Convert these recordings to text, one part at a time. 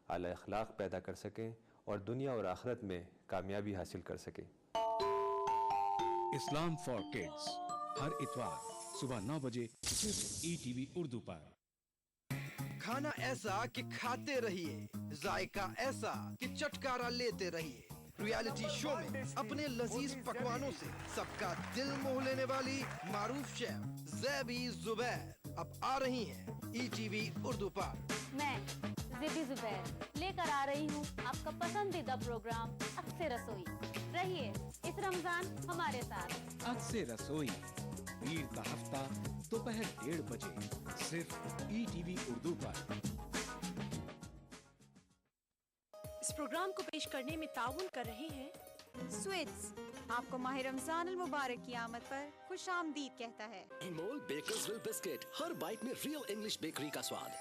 आला अखलाक पैदा कर सकें और दुनिया और आखिरत में कामयाबी हासिल कर सकें। इस्लाम फॉर किड्स हर इतवार सुबह 9 बजे सिर्फ ETV उर्दू पर। खाना ऐसा कि खाते रहिए, जायका ऐसा कि चटकारा लेते रहिए। रियलिटी शो में अपने लजीज पकवानों से सबका दिल मोह लेने वाली मारूफ शेफ ज़ैबी ज़ुबैर अब आ रही हैं ETV उर्दू पर। मैं ज़ैबी ज़ुबैर लेकर आ रही हूँ आपका पसंदीदा प्रोग्राम अक्से रसोई। रहिए इस रमजान हमारे साथ। अक्से रसोई वीर का हफ्ता दोपहर 1:30 बजे सिर्फ ETV उर्दू पर। इस प्रोग्राम को पेश करने में ताउन कर रहे हैं स्वीट्स, आपको माह रमजान अल मुबारक की आमद पर खुश आमदीद कहता है। अनमोल बेकर्सविल बिस्किट, हर बाइट में रियल इंग्लिश बेकरी का स्वाद।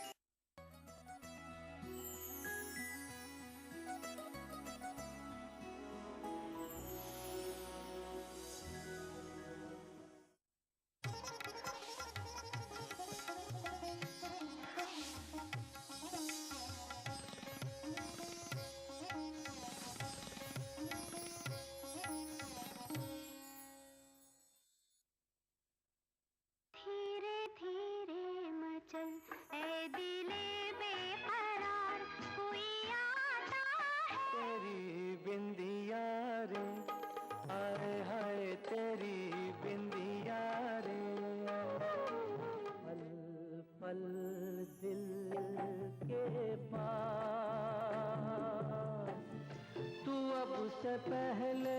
पहले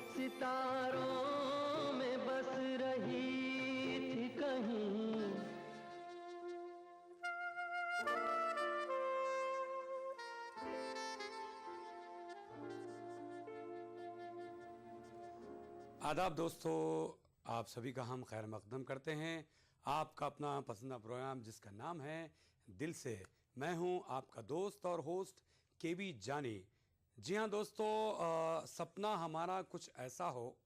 सितारों में बस रही थी कहीं। आदाब दोस्तों, आप सभी का हम खैर मकदम करते हैं। आपका अपना पसंदीदा प्रोग्राम जिसका नाम है दिल से। मैं हूं आपका दोस्त और होस्ट KB जानी। जी हाँ दोस्तों, सपना हमारा कुछ ऐसा हो,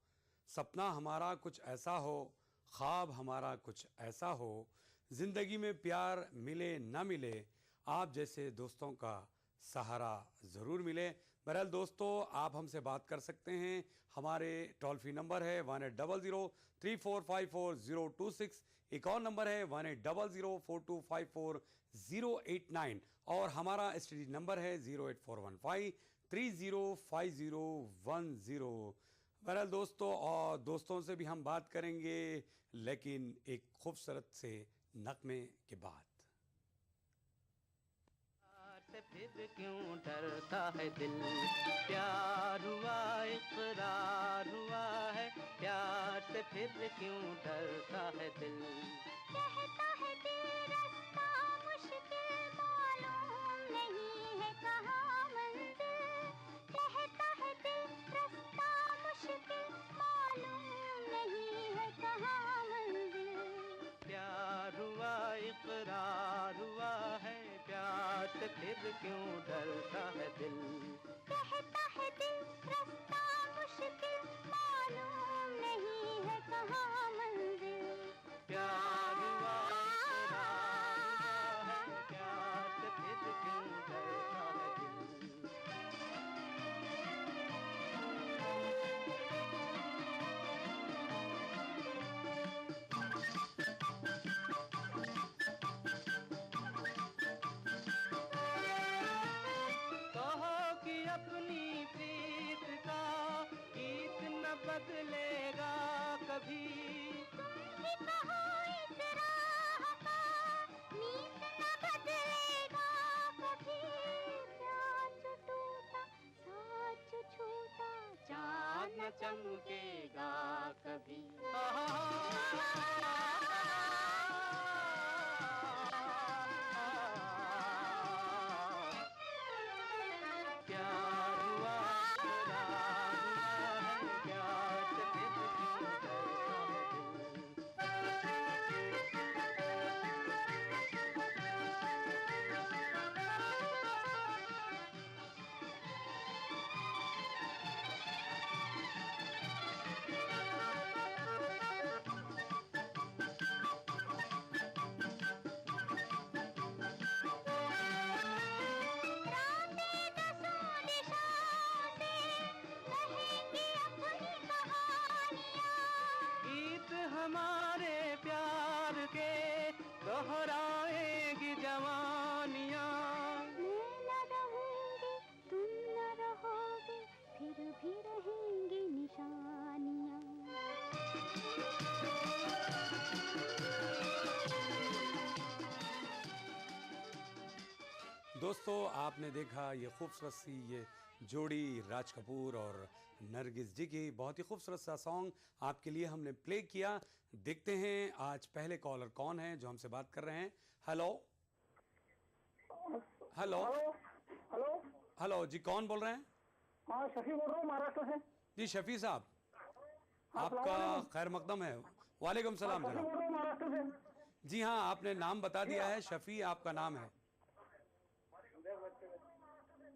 सपना हमारा कुछ ऐसा हो, ख्वाब हमारा कुछ ऐसा हो, ज़िंदगी में प्यार मिले ना मिले, आप जैसे दोस्तों का सहारा ज़रूर मिले। बहरहाल दोस्तों, आप हमसे बात कर सकते हैं। हमारे टोल फ्री नंबर है 1800-3454-026। एक और नंबर है 1800-4254-089 और हमारा STD नंबर है 08415-305010। बहरहाल दोस्तों, और दोस्तों से भी हम बात करेंगे, लेकिन एक खूबसूरत से नगमे के बाद। से फिर क्यों डरता है दिल, प्यार हुआ इकरार हुआ है, प्यार से फिर क्यों डरता है दिल। कहता है दिल रास्ता मुश्किल मालूम नहीं है कहाँ मंजिल, कहता है दिल रास्ता मुश्किल मालूम नहीं है कहाँ मंजिल। प्यार हुआ इकरार हुआ है, प्यार से फिर क्यों डरता है दिल। कहता है दिल रास्ता मुश्किल मालूम नहीं है कहाँ मंजिल। प्यार हुआ इकरार हुआ है, प्यार से फिर क्यों डरता है दिल। बदलेगा कभी तुम ही कहो इस राह का मीत न बदलेगा कभी। प्यार जो टूटा साथ जो छूटा चाँद न चमकेगा कभी। आपने देखा ये खूबसूरत सी ये जोड़ी राज कपूर और नरगिस जी की, बहुत ही खूबसूरत सा सॉन्ग आपके लिए हमने प्ले किया। देखते हैं आज पहले कॉलर कौन है जो हमसे बात कर रहे हैं। हेलो हेलो हेलो हेलो जी, कौन बोल रहे हैं? हाँ, शफी बोल रहा हूँ महाराष्ट्र से। जी शफी साहब, हाँ, आपका सलाम खैर मकदम है। वालेकुम सलाम शफी बोल जनाब। रहा हूँ महाराष्ट्र से। जी हाँ, आपने नाम बता दिया है, शफी आपका नाम है।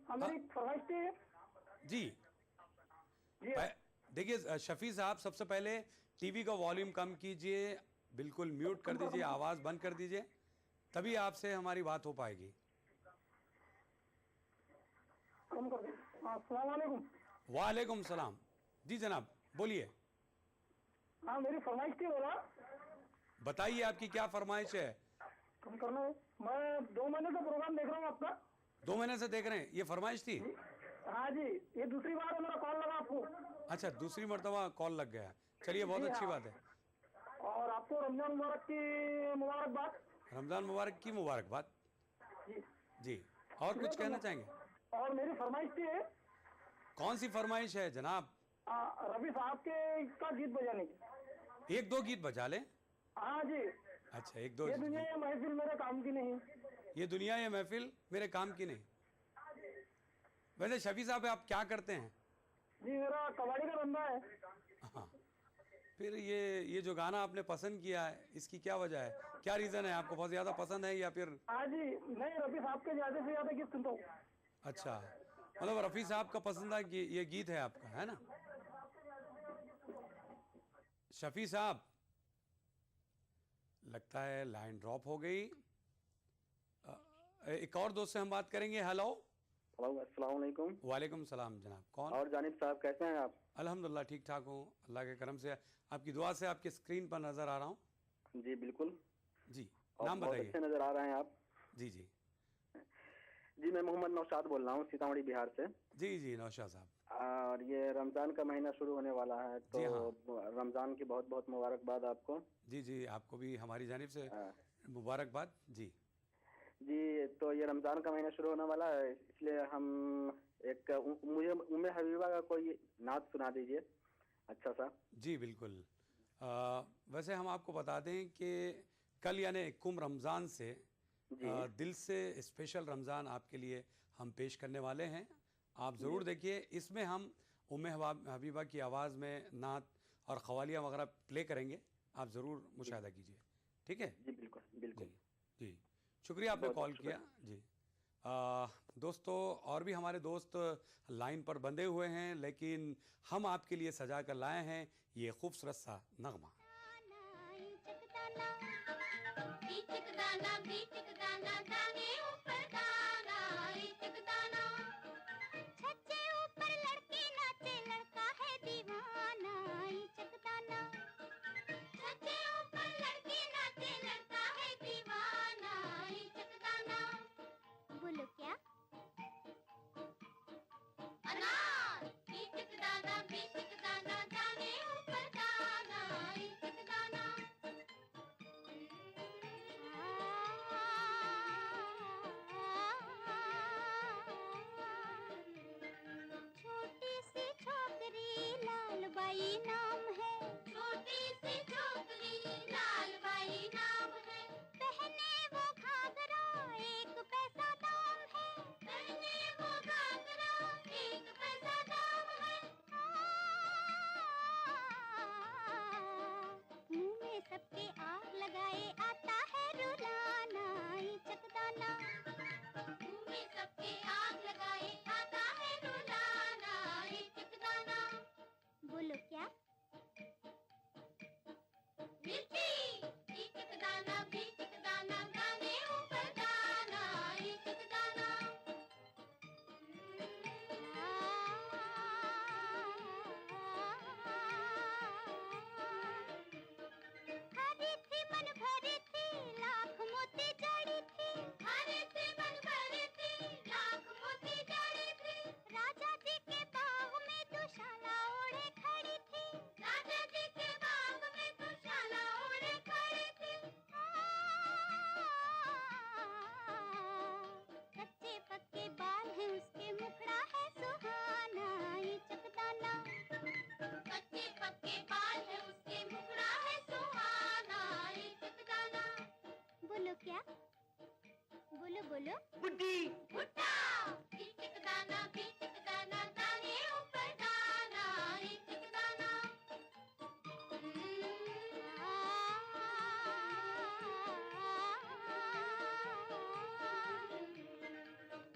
हाँ, मेरी फरमाइश थी। जी जी देखिए शफी साहब, सबसे पहले टीवी का वॉल्यूम कम कीजिए, बिल्कुल म्यूट कर दीजिए, आवाज़ बंद कर दीजिए, तभी आपसे हमारी बात हो पाएगी। कम कर दो। हाँ, अस्सलाम वालेकुम। वालेकुम सलाम। जी जनाब बोलिए, हाँ, मेरी फरमाइश थी बोला। बताइए आपकी क्या फरमाइश है। कम करना है। मैं 2 महीने से प्रोग्राम देख रहा हूँ आपका। 2 महीने से देख रहे हैं, ये फरमाइश थी? हाँ जी, ये दूसरी बार है मेरा कॉल लगा आपको। अच्छा, दूसरी मरतबा कॉल लग गया, चलिए बहुत जी, अच्छी हाँ। बात है। और आपको रमजान मुबारक की मुबारकबाद। रमजान मुबारक की मुबारकबाद। जी जी, और कुछ कहना चाहेंगे? और मेरी फरमाइश थी कौन सी फरमाइश है जनाब? रफी साहब के का गीत बजाने की। 1-2 गीत बजा लें। हाँ जी। अच्छा, 1-2। ये दुनिया ये महफिल मेरे काम की नहीं। ये दुनिया ये महफिल मेरे काम की नहीं। वैसे शफी साहब आप क्या करते हैं? जी, मेरा कबाड़ी का धंधा है। हाँ, फिर ये जो गाना आपने पसंद किया है, इसकी क्या वजह है, क्या रीज़न है? आपको बहुत ज़्यादा पसंद है या फिर? हाँ जी, नहीं, रफी साहब के ज़्यादा से ज़्यादा गीत सुनता हूँ। अच्छा, मतलब रफ़ी साहब का पसंदीदा ये गीत है आपका, है ना? शफी साहब, लगता है लाइन ड्रॉप हो गई। एक और दोस्त से हम बात करेंगे। हेलो अस्सलाम वालेकुम। वालेकुम सलाम जनाब, कौन? और जानिब साहब कैसे हैं आप? अल्हम्दुलिल्लाह ठीक ठाक हूँ, अल्लाह के करम से, आपकी दुआ से आपके स्क्रीन पर नजर आ रहा हूँ। जी बिल्कुल जी, और नाम बहुत बताइए। अच्छे नजर आ रहे हैं आप। जी जी जी, मैं मोहम्मद नौशाद बोल रहा हूँ, सीतामढ़ी बिहार से। जी जी नौशाद साहब, और ये रमजान का महीना शुरू होने वाला है, तो जी हाँ। रमजान की बहुत बहुत मुबारकबाद आपको। जी जी, आपको भी हमारी जानिब से मुबारकबाद। जी जी, तो ये रमजान का महीना शुरू होने वाला है, इसलिए हम एक मुझे उम्मे हबीबा का कोई नात सुना दीजिए अच्छा सा। जी बिल्कुल। वैसे हम आपको बता दें कि कल यानी कुम रमज़ान से दिल से स्पेशल रमज़ान आपके लिए हम पेश करने वाले हैं। आप ज़रूर देखिए, इसमें हम उम्मे हबीबा की आवाज़ में नात और ख़वालियाँ वगैरह प्ले करेंगे, आप ज़रूर मुशाहिदा कीजिए, ठीक है? जी बिल्कुल बिल्कुल। जी शुक्रिया आपने बहुत कॉल शुक्रिया। किया। जी दोस्तों, और भी हमारे दोस्त लाइन पर बंधे हुए हैं, लेकिन हम आपके लिए सजा कर लाए हैं ये खूबसूरत सा नगमा। बोलो क्या? अनार इचक दाना बीचक दाना दाने ऊपर दाना इचक दाना। बोलो बोलो बुड्ढी भुट्टा एक एक दाना बीच एक दाना दाने ऊपर दाना एक एक दाना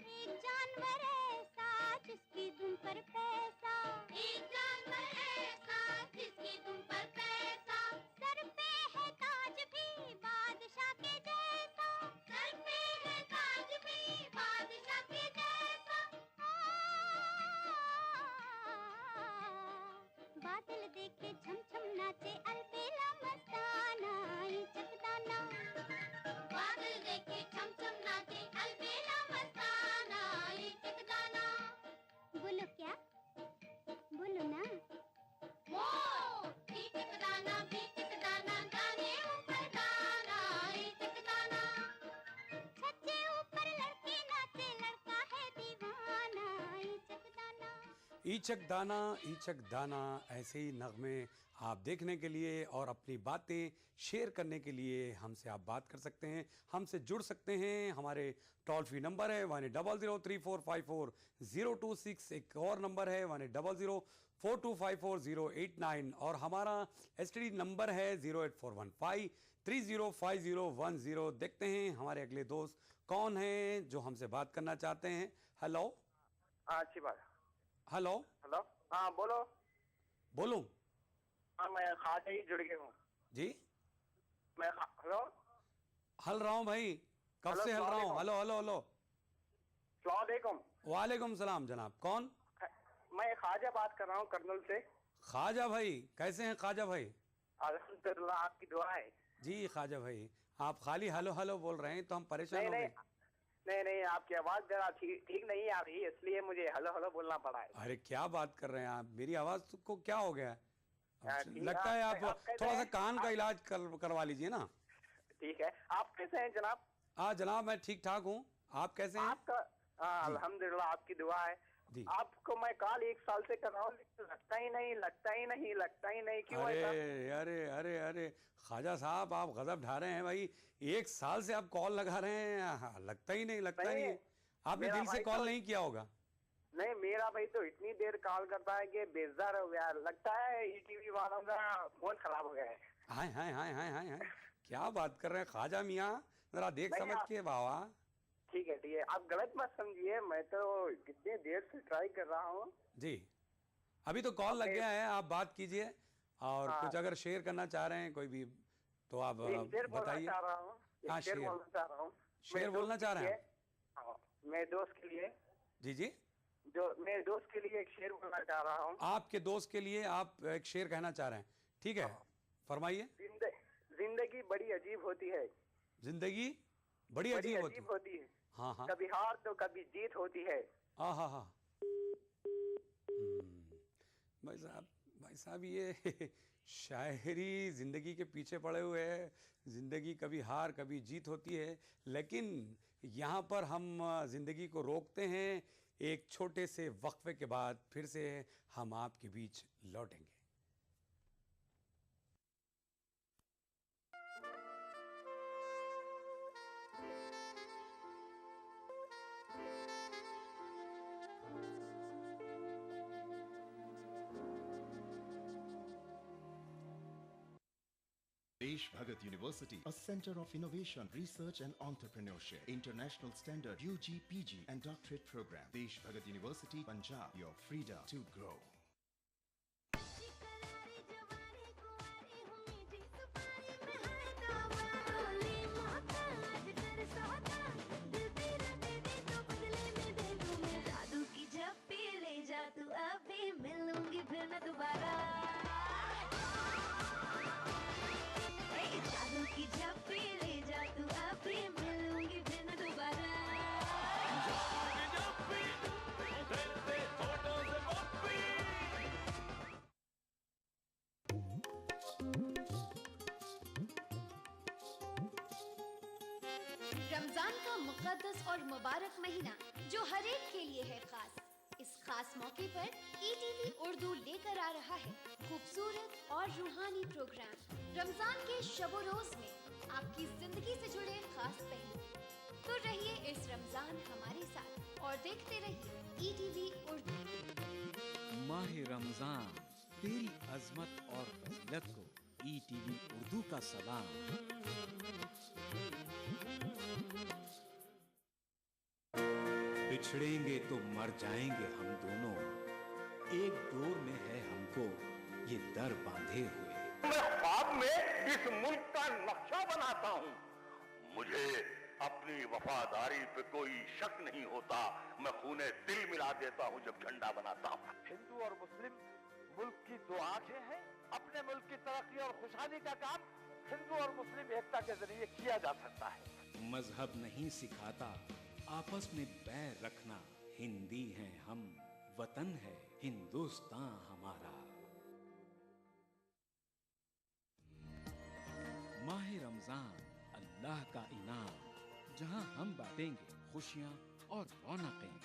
एक जानवर ऐसा जिसकी दुम पर पैसा एक जानवर ऐसा जिसकी दुम पर पैसा सर पे है ताज भी बादशाह के जैसा सर पे है ताज भी बादशाह के जैसा बादल देखे झम झम नाचे अलबेला मस्ताना ये चकदाना बादल देखे झम झम नाचे अलबेला मस्ताना ये चकदाना बोलो क्या बोलो ना वो एक एक दाना बीच एक दाना दाने ऊपर दाना एक एक दाना छज्जे ऊपर लड़के नाचे लड़का है दीवाना ईचक दाना ऐसे ही नगमे आप देखने के लिए और अपनी बातें शेयर करने के लिए हमसे आप बात कर सकते हैं, हमसे जुड़ सकते हैं। हमारे टोल फ्री नंबर है 1-800-3454-026, एक और नंबर है 1-800-4254-089 और हमारा STD नंबर है 08415-305010। देखते हैं हमारे अगले दोस्त कौन हैं जो हमसे बात करना चाहते हैं। हेलो। अच्छी बात। हेलो। हेलो, हाँ बोलो। बोलूं? हाँ मैं खाते ही जुड़ गया हूँ जी। मैं हेलो हल रहा हूँ भाई, कब से हल रहा हूँ। Hello hello hello. सलाम। वालेकुम सलाम जनाब, कौन? मैं ख्वाजा बात कर रहा हूँ कर्नल से। ख्वाजा भाई, कैसे हैं ख्वाजा भाई? अल्हम्दुलिल्लाह, आपकी दुआ है। जी ख्वाजा भाई, आप खाली हेलो हेलो बोल रहे हैं तो हम परेशान हो गए। नहीं, आपकी आवाज जरा ठीक नहीं आ रही, इसलिए मुझे हेलो हेलो बोलना पड़ा है। अरे क्या बात कर रहे हैं आप, मेरी आवाज को क्या हो गया? लगता है आप कैसे थोड़ा सा हैं? कान का इलाज करवा लीजिए ना। ठीक है, आप कैसे हैं जनाब? हाँ जनाब मैं ठीक ठाक हूँ, आप कैसे हैं? आपका अल्हम्दुलिल्लाह, आपकी दुआ है। आपको मैं कॉल 1 साल से कर रहा हूँ, लेकिन लगता ही नहीं क्यों ऐसा? अरे अरे अरे ख्वाजा साहब, आप गजब ढा रहे हैं भाई। 1 साल से आप कॉल लगा रहे हैं, लगता ही नहीं। आपने दिल से कॉल नहीं किया होगा। नहीं, मेरा भाई तो इतनी देर कॉल करता है कि बेजार हो गया, लगता है ETV वालों का फोन खराब हो गया है। हाय हाय हाय हाय हाय हाय, क्या बात कर रहे हैं ख्वाजा मियाँ, जरा देख समझ के बाबा। ठीक है, आप गलत मत समझिए, मैं तो कितनी देर से ट्राई कर रहा हूँ। जी, अभी तो कॉल लग गया है, आप बात कीजिए और कुछ अगर शेयर करना चाह रहे हैं कोई भी तो आप बताइए। हाँ शेयर बोलना चाह रहे हैं मेरे दोस्त के लिए। जी, जो मेरे दोस्त के लिए एक शेर बोलना चाह रहा हूँ। आपके दोस्त के लिए आप एक शेर कहना चाह रहे हैं, ठीक है फरमाइए। जिंदगी बड़ी अजीब होती है। जिंदगी बड़ी अजीब होती है। हाँ हाँ, कभी हार तो कभी जीत होती है। हाँ। भाई साहब ये शायरी जिंदगी के पीछे पड़े हुए है। जिंदगी कभी हार कभी जीत होती है, लेकिन यहाँ पर हम जिंदगी को रोकते हैं। एक छोटे से वक्फे के बाद फिर से हम आपके बीच लौटेंगे। Desh Bhagat University, a center of innovation, research and entrepreneurship. International standard UG, PG and doctorate program. Desh Bhagat University, Punjab, your freedom to grow. Ramzan का मुक़द्दस और मुबारक महीना जो हर एक के लिए है खास। इस खास मौके पर ETV उर्दू लेकर आ रहा है खूबसूरत और रूहानी प्रोग्राम। रमजान के शब रोज में आपकी जिंदगी से जुड़े खास पहलू, तो रहिए इस रमजान हमारे साथ और देखते रहिए ETV उर्दू। माह रमजान, तेरी अजमत और फजीलत को ETV उर्दू का सलाम। बिछड़ेंगे तो मर जाएंगे हम दोनों, एक डोर में है हमको ये दर बांधे हुए। मैं ख्वाब में इस मुल्क का नक्शा बनाता हूँ, मुझे अपनी वफादारी पे कोई शक नहीं होता। मैं खूने दिल मिला देता हूँ जब झंडा बनाता हूँ। हिंदू और मुस्लिम मुल्क की दो आंखें हैं। अपने मुल्क की तरक्की और खुशहाली का काम हिंदू और मुस्लिम एकता के जरिए किया जा सकता है। मजहब नहीं सिखाता आपस में बैर रखना, हिंदी हैं हम, वतन है हिंदुस्तान हमारा। माह रमजान अल्लाह का इनाम, जहां हम बांटेंगे खुशियां और रौनकें।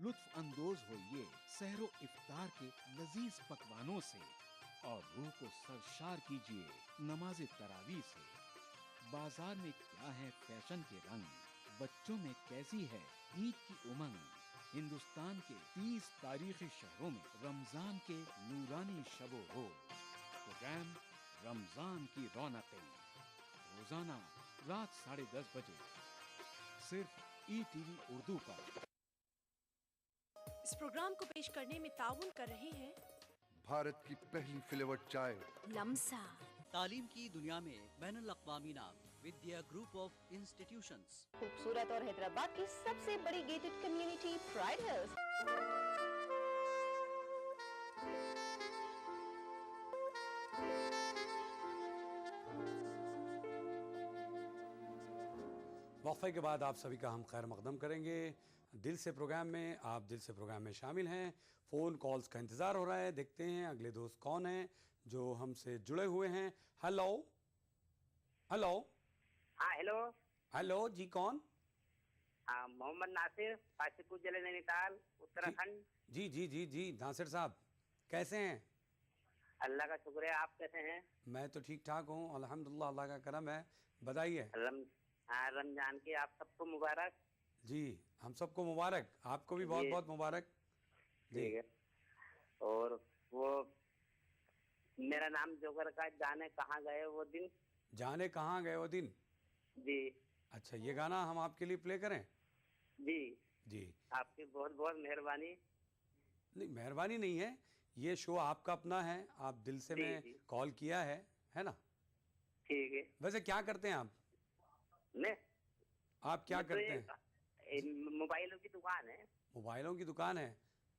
लुत्फ अंदोज होइए सहरो इफ्तार के लजीज पकवानों से और रूह को सरशार कीजिए नमाज तरावी से। बाजार में क्या है फैशन के रंग, बच्चों में कैसी है ईद की उमंग। हिंदुस्तान के 30 तारीखी शहरों में रमजान के नूरानी शबो रोज प्रोग्राम रमजान की रौनकें, रोजाना रात 10:30 बजे सिर्फ ETV उर्दू पर। इस प्रोग्राम को पेश करने में ताउन कर रहे हैं भारत की पहली फ्लेवर्ड चाय लम्सा। तालीम की दुनिया में बैनुल अक़वामी नाम विद्या ग्रुप ऑफ इंस्टीट्यूशंस। खूबसूरत और हैदराबाद की सबसे बड़ी गेटेड कम्युनिटी प्राइड हिल्स। वक्फे के बाद आप सभी का हम खैर मकदम करेंगे दिल से प्रोग्राम में। आप दिल से प्रोग्राम में शामिल हैं, फ़ोन कॉल्स का इंतज़ार हो रहा है। देखते हैं अगले दोस्त कौन हैं जो हमसे जुड़े हुए हैं। Hello hello. हाँ हेलो। हेलो जी, कौन? हाँ मोहम्मद नासिर, काशीपुर जिले नैनीताल उत्तराखंड। जी जी जी जी नासिर साहब, कैसे हैं? अल्लाह का शुक्र है, आप कैसे हैं? मैं तो ठीक ठाक हूँ अल्हम्दुलिल्लाह, अल्लाह का करम है। बताइए। रमजान की आप सबको मुबारक। जी हम सबको मुबारक, आपको भी बहुत बहुत मुबारक। ठीक है। और वो मेरा नाम जोगर का जाने कहाँ गए वो दिन। जाने कहाँ गए वो दिन। जी। अच्छा, ये गाना हम आपके लिए प्ले करें? जी जी। आपकी बहुत बहुत मेहरबानी। नहीं मेहरबानी नहीं है, ये शो आपका अपना है, आप दिल से मैं कॉल किया है ना? ठीक है। वैसे क्या करते हैं आप? ने? आप क्या करते हैं? मोबाइलों की दुकान है। मोबाइलों की दुकान है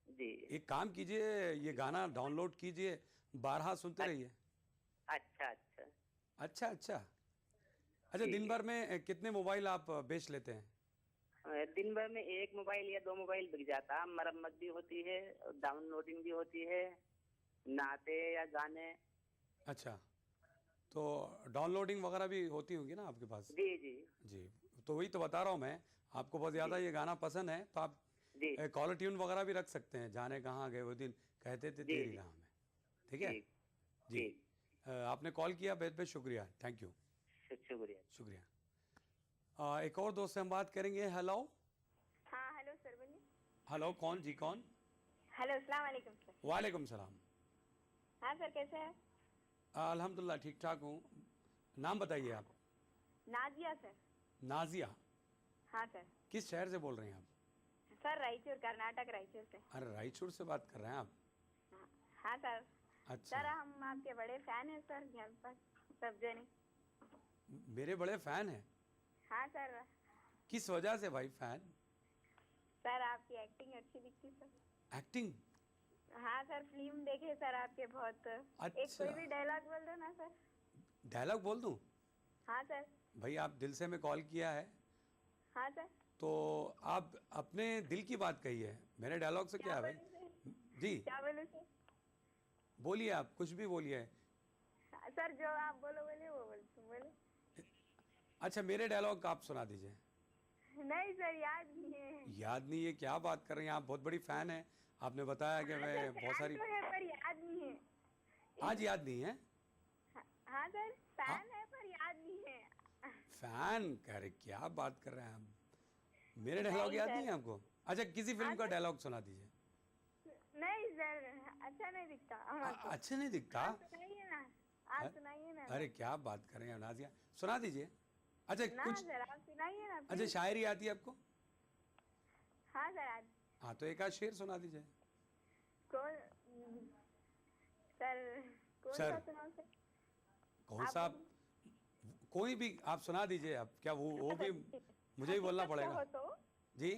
जी। एक काम कीजिए, ये गाना डाउनलोड कीजिए, 12 सुनते रहिए। अच्छा अच्छा अच्छा अच्छा अच्छा। दिन भर में कितने मोबाइल आप बेच लेते हैं? दिन भर में 1 मोबाइल या 2 मोबाइल बिक जाता। मरम्मत भी होती है, डाउनलोडिंग भी होती है, नाते या गाने। अच्छा, तो डाउनलोडिंग वगैरह भी होती होंगी ना आपके पास? जी जी जी। तो वही तो बता रहा हूँ मैं आपको, बहुत ज़्यादा ये गाना पसंद है तो आप कॉलर ट्यून वगैरह भी रख सकते हैं। जाने कहाँ गए वो दिन, कहते थे तेरी राह में। ठीक है जी। आपने कॉल किया, बहुत बहुत शुक्रिया, थैंक यू। शुक्रिया शुक्रिया। एक और दोस्त से हम बात करेंगे। हेलो। हाँ हेलो सर, बोलिए। हेलो, कौन जी, कौन? हेलो, अस्सलाम वालेकुम सर। वालेकुम सलाम। हाँ सर, कैसे हैं? अल्हम्दुलिल्लाह ठीक ठाक हूँ। नाम बताइए आप। नाजिया सर। नाजिया। हाँ सर। किस शहर से बोल रहे हैं आप? सर रायचूर, कर्नाटक, रायचूर से। अरे रायचूर से बात कर रहे हैं आप? हाँ सर। अच्छा। सर हम आपके बड़े फैन हैं सर, यहाँ पर सब जने। मेरे बड़े फैन हैं? हाँ सर। किस वजह से भाई फैन? सर आपकी एक्टिंग अच्छी दिखती सर। एक्टिंग? हाँ सर, फिल्म देखे सर आपके बहुत। अच्छा। एक कोई भी डायलॉग बोल दो ना सर। डायलॉग बोल दूं? हाँ सर। भाई आप दिल से मैं कॉल किया है हाँ सर। तो आप अपने दिल की बात कही है, मेरे डायलॉग से क्या है भाई? जी क्या बोलूं सर? बोलिए, आप कुछ भी बोलिए। सर जो आप बोलो बोलिए, वो बोले। अच्छा, मेरे डायलॉग आप सुना दीजिए। नहीं सर, याद नहीं है। याद नहीं है? क्या बात कर रही हैं आप, बहुत बड़ी फैन है। आपने बताया कि मैं बहुत सारी। तो है पर याद नहीं है। आज याद नहीं है? हाँ सर, फैन है पर याद नहीं है। फैन कह रहे, क्या बात कर रहे हैं आप? मेरे डायलॉग याद नहीं है आपको? अच्छा, किसी फिल्म का डायलॉग सुना दीजिए। नहीं सर, अच्छा नहीं दिखता हमको। अच्छा नहीं दिखता? सुनाइए ना, आप सुनाइए ना। अरे क्या बात कर रहे हैं नाजिया, सुना दीजिए। अच्छा ना कुछ, सर, आप सुनाइए ना। अच्छा शायरी आती है आपको? हाँ सर। हाँ तो एक आध शेर सुना दीजिए। कौन सर? कौन सर। सा सुनाऊं सर? कौन सा? कोई भी आप सुना दीजिए। आप क्या वो भी मुझे ही बोलना पड़ेगा? हो तो जी,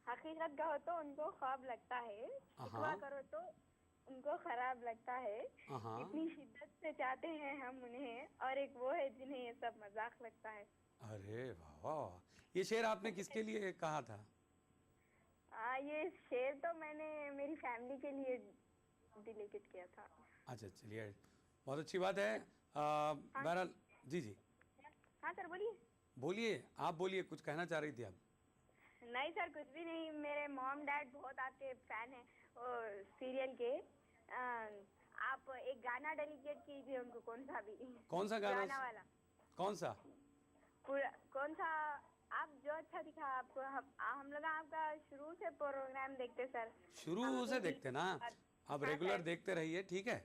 हकीकत कहो तो उनको ख्वाब लगता है, शिकवा करो तो उनको खराब लगता है। इतनी शिद्दत से चाहते हैं हम उन्हें, और एक वो है जिन्हें ये सब मजाक लगता है। अरे वाह वाह, ये शेर आपने किसके लिए कहा था? ये शेर तो मैंने मेरी फैमिली के लिए डेडिकेट किया था। अच्छा चलिए, बहुत अच्छी बात है। बहरहाल जी जी। हाँ सर बोलिए। बोलिए, आप बोलिए, कुछ कहना चाह रही थी आप? नहीं सर, कुछ भी नहीं। मेरे मॉम डैड बहुत आपके फैन हैं सीरियल के। आप एक गाना डेडिकेट कीजिए उनको, कौन सा भी। कौन सा गाना वाला? कौन सा? कौन सा आप जो अच्छा दिखा आपको। हम लोग आपका शुरू से प्रोग्राम देखते सर। शुरू से देखते ना? अब रेगुलर देखते रहिए, ठीक है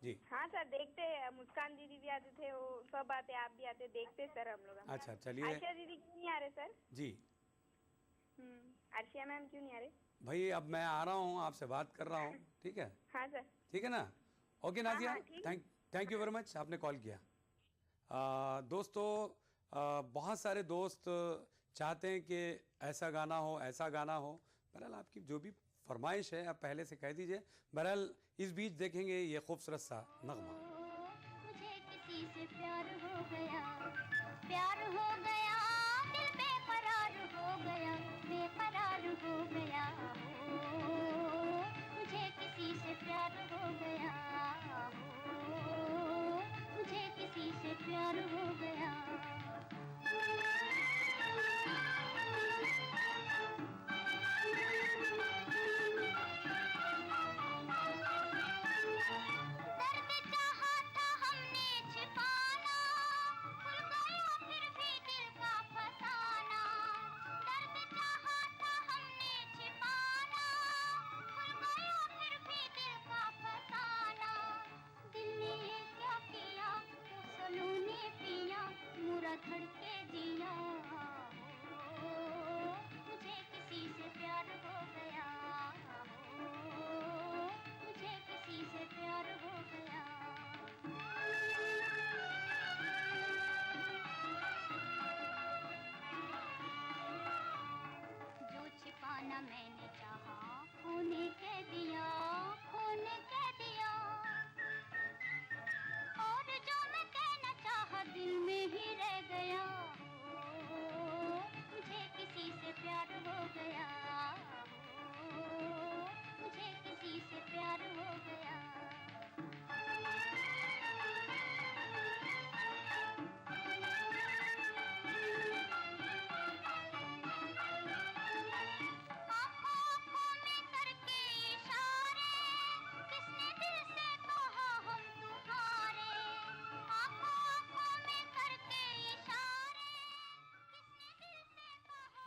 जी। हाँ सर देखते, मुस्कान दीदी भी आते थे, वो सब आते, आप भी आते, देखते सर हम लोग। अच्छा चलिए। अर्शिया दीदी क्यों नहीं आ रहे सर? जी। अर्शिया मैम क्यों नहीं आ रहे? भाई अब मैं आ रहा हूँ, आपसे बात कर रहा हूँ, ठीक है? हाँ सर। ठीक है ना? Okay Nazia, thank you very much, आपने कॉल किया। दोस्तों, बहुत सारे दोस्त चाहते हैं कि ऐसा गाना हो, ऐसा गाना हो। बहरहाल आपकी जो भी फरमाइश है आप पहले से कह दीजिए। बहरहाल इस बीच देखेंगे ये खूबसूरत सा नगमा। मुझे किसी से प्यार हो गया, प्यार हो गया, दिल बेकरार हो गया, बेकरार हो गया। मुझे किसी से प्यार हो गया, मुझे किसी से प्यार हो गया। धड़के दिया, मुझे किसी से प्यार हो गया, मुझे किसी से प्यार हो गया। जो छिपाना मैंने चाहा, खोने के दिया, खोने के दिया, और जो मैं कहना चाहा दिल में ही रह गया। मुझे किसी से प्यार हो गया, मुझे किसी से प्यार हो गया।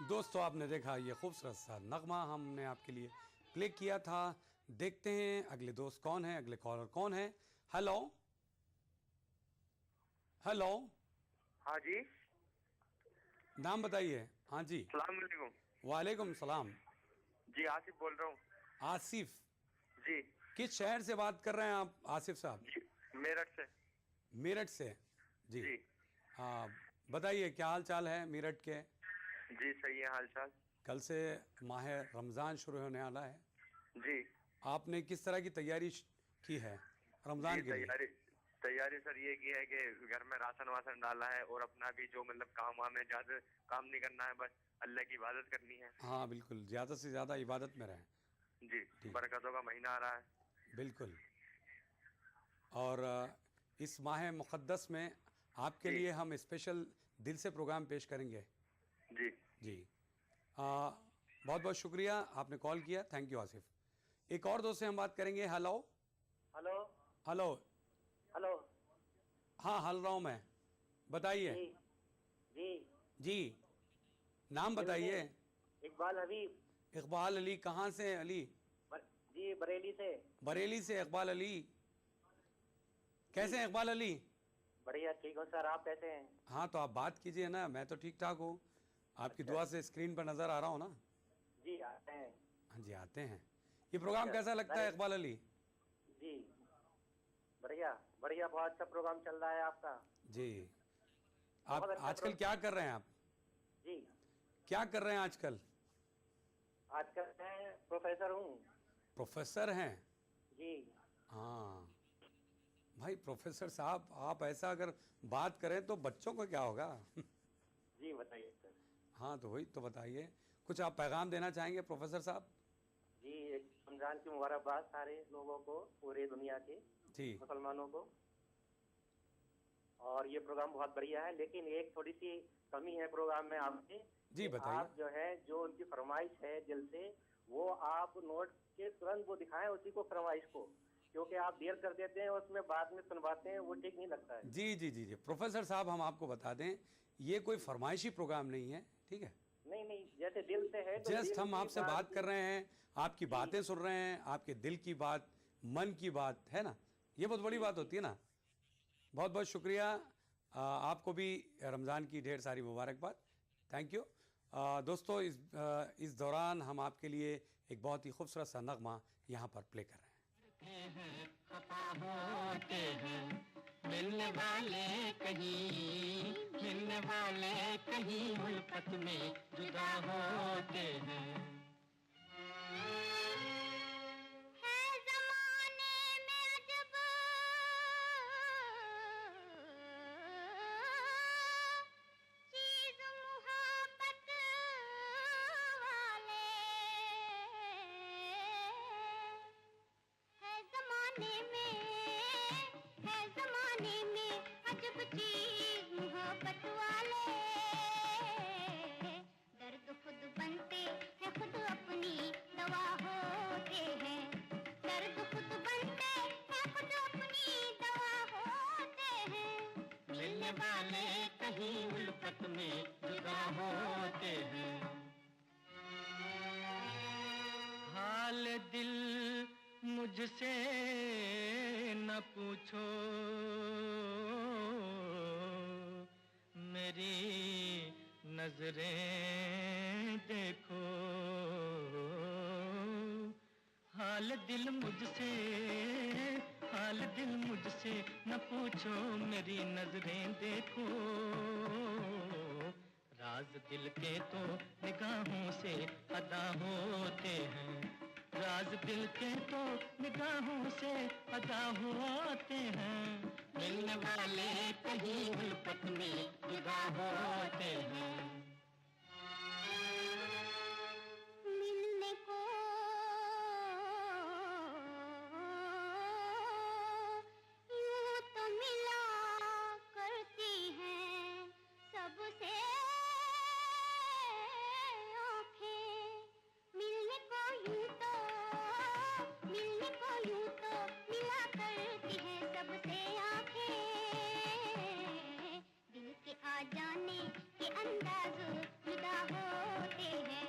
दोस्तों, आपने देखा ये खूबसूरत सा नगमा हमने आपके लिए प्ले किया था। देखते हैं अगले दोस्त कौन है, अगले कॉलर कौन है। Hello hello. हाँ जी, नाम बताइए। हाँ जी। सलाम अलैकुम। वालेकुम सलाम। जी आसिफ बोल रहा हूँ। आसिफ जी। किस शहर से बात कर रहे हैं आप आसिफ साहब? मेरठ से। मेरठ से जी। बताइए क्या हाल चाल है मेरठ के? जी सही है हाल चाल। कल से माह रमज़ान शुरू होने वाला है जी। आपने किस तरह की तैयारी की है रमज़ान के लिए? तैयारी सर ये की है कि घर में राशन वासन डाला है, और अपना भी जो मतलब काम वाम है, ज़्यादा काम नहीं करना है, बस अल्लाह की इबादत करनी है। हाँ बिल्कुल, ज़्यादा से ज़्यादा इबादत में रहें जी। बरकतों का महीना आ रहा है। बिल्कुल। और इस माह मुक़द्दस में आपके लिए हम स्पेशल दिल से प्रोग्राम पेश करेंगे। जी जी। बहुत बहुत शुक्रिया, आपने कॉल किया। Thank you Asif. एक और दोस्त से हम बात करेंगे। Hello hello hello. हेलो। हाँ हल रहा हूँ मैं, बताइए। जी जी, नाम बताइए। इकबाल हबीब। इकबाल अली, कहाँ से हैं अली? जी बरेली से। बरेली से इकबाल अली। कैसे हैं इकबाल अली? बढ़िया, ठीक हो सर, आप कैसे हैं? हाँ, तो आप बात कीजिए ना, मैं तो ठीक ठाक हूँ। आपकी दुआ से स्क्रीन पर नजर आ रहा हूँ ना। जी आते हैं। हाँ जी, आते हैं। ये प्रोग्राम कैसा लगता है इकबाल अली? जी बढ़िया बढ़िया, बहुत अच्छा प्रोग्राम चल रहा है आपका। जी, आप आजकल क्या कर रहे हैं? आप जी क्या कर रहे हैं आजकल? आजकल मैं प्रोफेसर हूँ। प्रोफेसर हैं? जी हाँ भाई, प्रोफेसर साहब आप ऐसा अगर बात करें तो बच्चों को क्या होगा? जी बताइए सर। हाँ तो वही तो बताइए, कुछ आप पैगाम देना चाहेंगे प्रोफेसर साहब? जी, रमजान की मुबारकबाद सारे लोगों को, पूरी दुनिया के जी मुसलमानों को। और ये प्रोग्राम बहुत बढ़िया है, लेकिन एक थोड़ी सी कमी है प्रोग्राम में आपकी। जी बताइए। आप जो है, जो उनकी फरमाइश है दिल से, वो आप नोट के तुरंत वो दिखाएं उसी को, फरमाइश को, क्योंकि आप देर कर देते हैं उसमें बाद में सुनवाते हैं, वो ठीक नहीं लगता है। जी जी जी जी प्रोफेसर साहब, हम आपको बता दें, ये कोई फरमाइशी प्रोग्राम नहीं है, ठीक है? नहीं नहीं, जैसे दिल से है तो जस्ट दिल हम की आपसे बात कर रहे हैं, आपकी बातें सुन रहे हैं, आपके दिल की बात, मन की बात है ना, ये बहुत बड़ी बात होती है ना। बहुत बहुत शुक्रिया, आपको भी रमज़ान की ढेर सारी मुबारकबाद। थैंक यू दोस्तों। इस दौरान हम आपके लिए एक बहुत ही खूबसूरत सा नगमा यहाँ पर प्ले कर रहे हैं। होते हैं मिलने वाले कहीं, मिलने वाले कहीं उल्फत में जुदा होते हैं। हाल दिल मुझसे न पूछो, मेरी नजरें देखो। हाल दिल मुझसे न पूछो, मेरी नजरें देखो। राज दिल के तो निगाहों से अदा होते हैं, राज दिल के तो निगाहों से अदा होते हैं। मिलने वाले कहीं उल्फत में जुदा होते हैं। मिलने को यूं तो मिला करती हैं सबसे आँखें, मिलने को यूं तो मिला करती हैं सबसे आँखें। दिल के आ जाने के अंदाज जुदा होते हैं,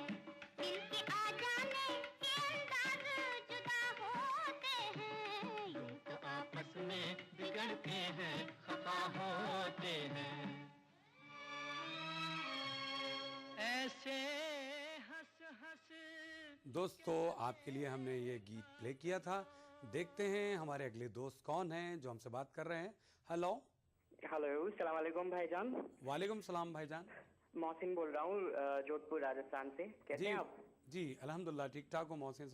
दिल के आ जाने के अंदाज जुदा होते हैं। यूं तो आपस में बिगड़ते हैं, खफा होते हैं। ऐसे हंस हंस। दोस्तों, आपके लिए हमने ये गीत प्ले किया था। देखते हैं हमारे अगले दोस्त कौन हैं जो हमसे बात कर रहे हैं। हेलो हेलो, सलाम वालेकुम भाईजान। वालेकुम सलाम भाईजान। मोहसिन बोल रहा हूँ जोधपुर राजस्थान से। कैसे हैं आप? जी अल्हम्दुलिल्लाह ठीक ठाक हूँ मोहसिन साहब।